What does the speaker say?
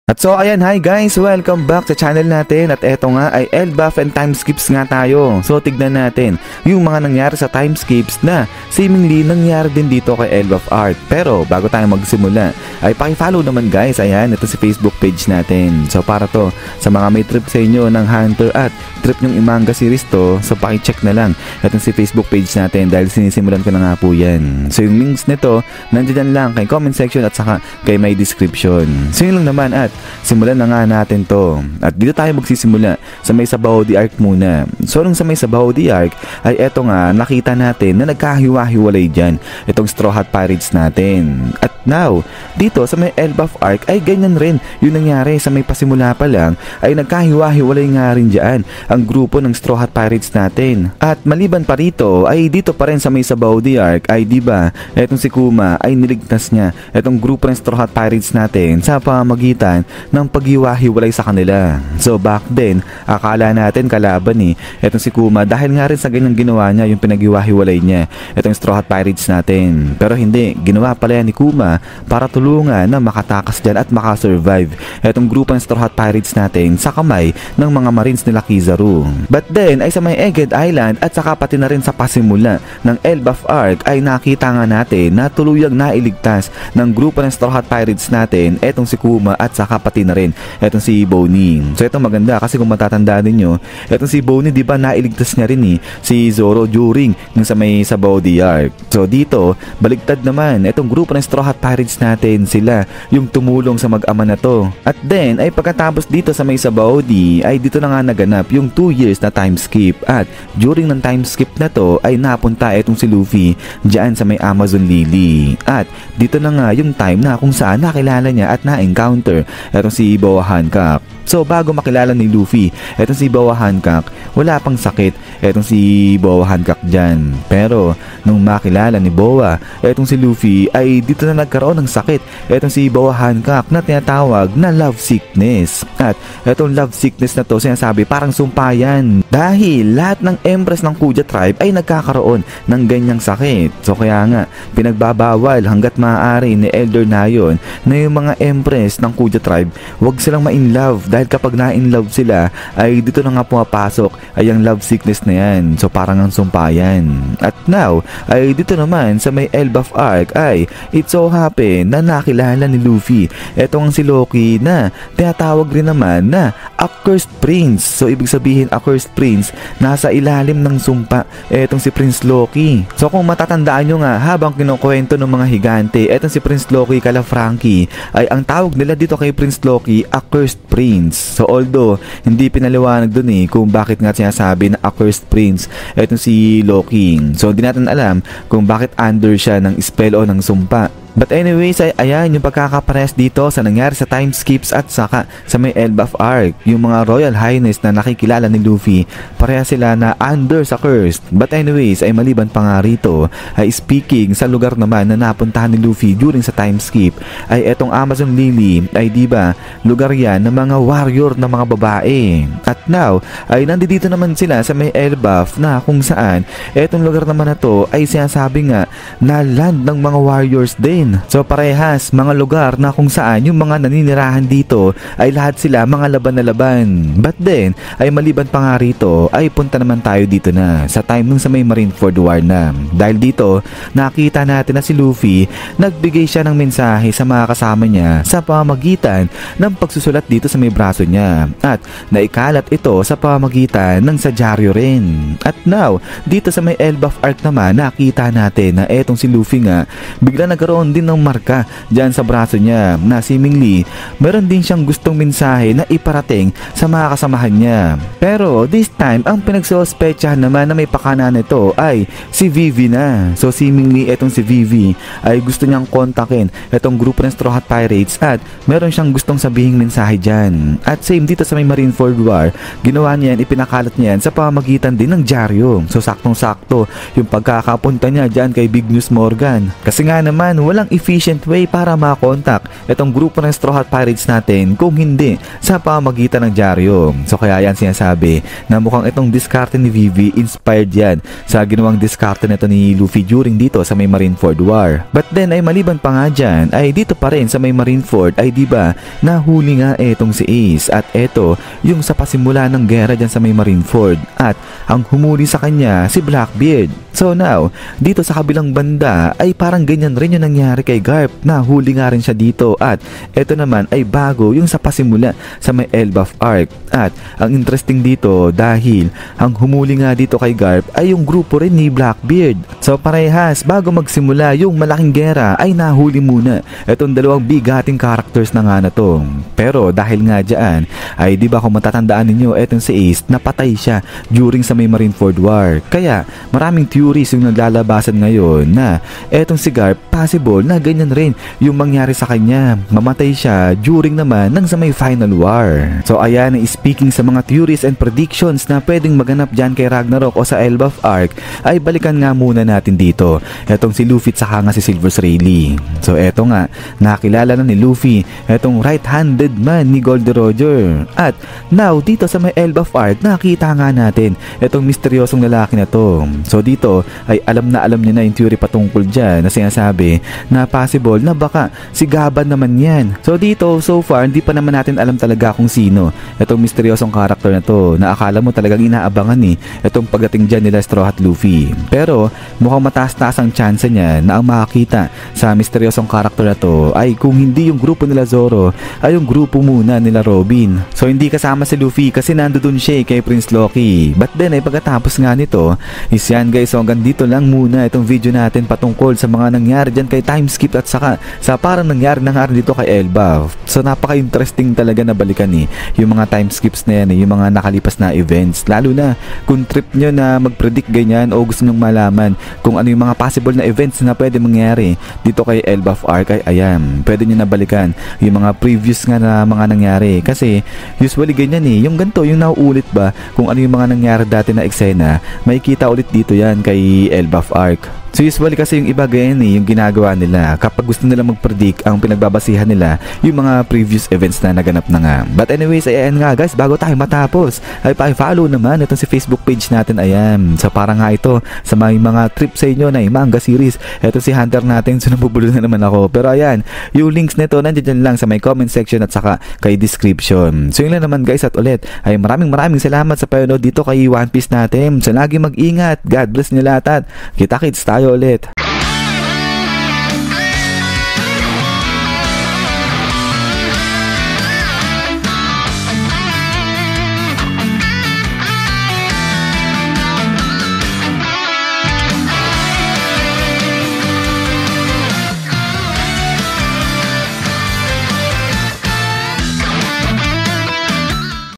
At so ayan, hi guys, welcome back sa channel natin. At eto nga ay Elbaf and time skips nga tayo. So tignan natin yung mga nangyari sa time skips na seemingly nangyari din dito kay Elbaf Art. Pero bago tayo magsimula ay paki-follow naman guys. Ayan, ito si Facebook page natin. So para to sa mga may trip sa inyo ng Hunter at trip nyong imanga series to, so paki-check na lang itong si Facebook page natin dahil sinisimulan ko na nga po yan. So yung links nito nandiyan lang kay comment section at saka kay my description. So yun lang naman at simulan na nga natin to. At dito tayo magsisimula sa may Sabaw the Ark muna. So nung sa may Sabaw the Ark ay eto nga nakita natin na nagkahiwa-hiwalay dyan itong Straw Hat Pirates natin. At now, dito sa may Elbaf Ark ay ganyan rin yung nangyari. Sa may pasimula pa lang ay nagkahiwa-hiwalay nga rin dyan ang grupo ng Straw Hat Pirates natin. At maliban pa rito ay dito pa rin sa may Sabaw the Ark ay diba etong si Kuma ay niligtas niya etong grupo ng Straw Hat Pirates natin sa pamamagitan ng paghiwa-hiwalay sa kanila. So back then, akala natin kalaban etong si Kuma dahil nga rin sa ganyang ginawa niya yung pinaghiwa-hiwalay niya etong Straw Hat Pirates natin. Pero hindi, ginawa pala yan ni Kuma para tulungan na makatakas dyan at makasurvive etong grupo ng Straw Hat Pirates natin sa kamay ng mga marines nila Kizaru. But then ay sa may Egghead Island at saka pati na rin sa pasimula ng Elbaf Ark ay nakita nga natin na tuluyang nailigtas ng grupo ng Straw Hat Pirates natin etong si Kuma at saka pati na rin etong si Bonnie. So ito maganda kasi kung matatandaan niyo, etong si Bonnie di ba nailigtas niya rin si Zoro during ng sa may Sabaw the Ark. So dito baligtad naman etong grupo ng Straw Hat Pirates natin, sila yung tumulong sa mag-ama na to. At then ay pagkatapos dito sa may Sabaw ay dito na nga naganap yung 2 years na time skip. At during ng time skip na to ay napunta etong si Luffy dyan sa may Amazon Lily. At dito na nga yung time na kung saan nakilala niya at na-encounter etong si Boa Hancock. So bago makilala ni Luffy etong si Boa Hancock, wala pang sakit etong si Boa Hancock dyan. Pero nung makilala ni Boa etong si Luffy ay dito na nagkaroon ng sakit etong si Boa Hancock na tinatawag na love sickness. At etong love sickness na to sinasabi parang sumpayan dahil lahat ng empress ng Kuja tribe ay nagkakaroon ng ganyang sakit. So kaya nga pinagbabawal hanggat maaari ni Elder Nayon na yung mga empress ng Kuja tribe wag silang ma-in love dahil kapag na-in love sila ay dito na nga pumapasok ay ang love sickness na yan. So parang ang sumpayan. At now ay dito naman sa may Elbaf Ark ay it so happen na nakilala ni Luffy etong si Loki na tinatawag rin naman na Accursed Prince. So ibig sabihin Accursed Prince nasa ilalim ng sumpa etong si Prince Loki. So kung matatandaan nyo nga habang kinukwento ng mga higante etong si Prince Loki kala Frankie ay ang tawag nila dito kay Prince Loki Accursed Prince. So although hindi pinaliwanag dun kung bakit nga sinasabi na Accursed Prince etong si Loki. So hindi natin alam kung bakit under siya ng spell o ng sumpa. But anyways ay ayan yung pagkakapares dito sa nangyari sa time skips at saka sa may Elbaf Ark. Yung mga Royal Highness na nakikilala ni Luffy pareha sila na under sa cursed. But anyways ay maliban pa nga rito ay speaking sa lugar naman na napuntahan ni Luffy during sa time skip ay etong Amazon Lily ay diba lugar yan ng mga warrior na mga babae. At now ay nandito naman sila sa may Elbaf na kung saan etong lugar naman na to ay sinasabi nga na land ng mga warriors din. So parehas mga lugar na kung saan yung mga naninirahan dito ay lahat sila mga laban na laban. But then ay maliban pa nga rito ay punta naman tayo dito na sa time nung sa may Marineford War na. Dahil dito nakita natin na si Luffy nagbigay siya ng mensahe sa mga kasama niya sa pamamagitan ng pagsusulat dito sa may braso niya. At naikalat ito sa pamamagitan ng sa dyaryo rin. At now dito sa may Elbaf Ark naman nakita natin na etong si Luffy nga bigla nagkaroon din ng marka dyan sa braso niya na seemingly meron din siyang gustong mensahe na iparating sa mga kasamahan niya. Pero this time ang pinagsuspetsahan naman na may pakana nito ay si Vivi na. So seemingly etong si Vivi ay gusto niyang kontakin etong grupo ng Straw Hat Pirates at meron siyang gustong sabihing mensahe dyan. At same dito sa may Marineford War, ginawa niya yan, ipinakalat niya yan sa pamamagitan din ng dyaryo. So saktong sakto yung pagkakapunta niya dyan kay Big News Morgan. Kasi nga naman wala walang efficient way para makontak itong grupo ng Straw Hat Pirates natin kung hindi sa pamamagitan ng dyaryo. So kaya yan sinasabi na mukhang itong diskarte ni Vivi inspired yan sa ginawang diskarte nito ni Luffy during dito sa may Marineford War. But then ay maliban pa nga dyan ay dito pa rin sa may Marineford ay diba nahuli nga etong si Ace at eto yung sa pasimula ng gera dyan sa may Marineford at ang humuli sa kanya si Blackbeard. So now, dito sa kabilang banda ay parang ganyan rin yung nangyari kay Garp na huli nga rin siya dito at eto naman ay bago yung sa pasimula sa may Elbaf Arc. At ang interesting dito dahil ang humuli nga dito kay Garp ay yung grupo rin ni Blackbeard. So parehas bago magsimula yung malaking gera ay nahuli muna etong dalawang bigating characters na nga na to. Pero dahil nga dyan ay di ba kung matatandaan ninyo etong si Ace napatay siya during sa may Marineford War. Kaya maraming theories yung naglalabasan ngayon na etong si Garp possible na ganyan rin yung mangyari sa kanya. Mamatay siya during naman ng sa may Final War. So ayan, speaking sa mga theories and predictions na pwedeng maganap dyan kay Ragnarok o sa Elbaf Arc ay balikan nga muna natin dito etong si Luffy at saka nga si Silvers Rayleigh. So eto nga, nakilala na ni Luffy etong right-handed man ni Gold Roger. At now dito sa may Elbaf Arc nakita nga natin etong misteryosong lalaki na to. So dito ay alam niya na yung theory patungkol dyan na sinasabi na possible na baka si Gaban naman yan. So dito so far hindi pa naman natin alam talaga kung sino itong misteryosong karakter na to na akala mo talagang inaabangan itong pagdating dyan nila Straw Hat Luffy. Pero mukhang mataas-taas ang chance niya na ang makakita sa misteryosong karakter na to ay kung hindi yung grupo nila Zoro ay yung grupo muna nila Robin. So hindi kasama si Luffy kasi nandoon siya kay Prince Loki. But then ay pagkatapos nga nito is yan guys, so hanggang dito lang muna itong video natin patungkol sa mga nangyari dyan kay Timeskip at saka sa parang nangyari na nga rin dito kay Elbaf. So napaka-interesting talaga na balikan yung mga timeskips na yan yung mga nakalipas na events. Lalo na kung trip nyo na mag-predict ganyan o gusto nyong malaman kung ano yung mga possible na events na pwede mangyari dito kay Elbaf Arc ay ayan, pwede nyo na balikan yung mga previous nga na mga nangyari. Kasi usually ganyan yung ganito, yung nauulit ba kung ano yung mga nangyari dati na eksena, may kita ulit dito yan kay Elbaf Arc. So usually kasi yung iba ganyan yung ginagawa nila kapag gusto nila mag-predict ang pinagbabasihan nila yung mga previous events na naganap na nga. But anyways, ayan nga guys, bago tayo matapos ay pa-follow naman itong si Facebook page natin, ayan. So para nga ito sa mga trip sa inyo na yung manga series, ito si Hunter natin, so nabubulo na naman ako. Pero ayan, yung links nito nandiyan lang sa may comment section at saka kay description. So yun lang naman guys, at ulit ay maraming salamat sa panonood dito kay One Piece natin. So lagi mag-ingat, God bless nyo lahat at kita-kits tayo ulit.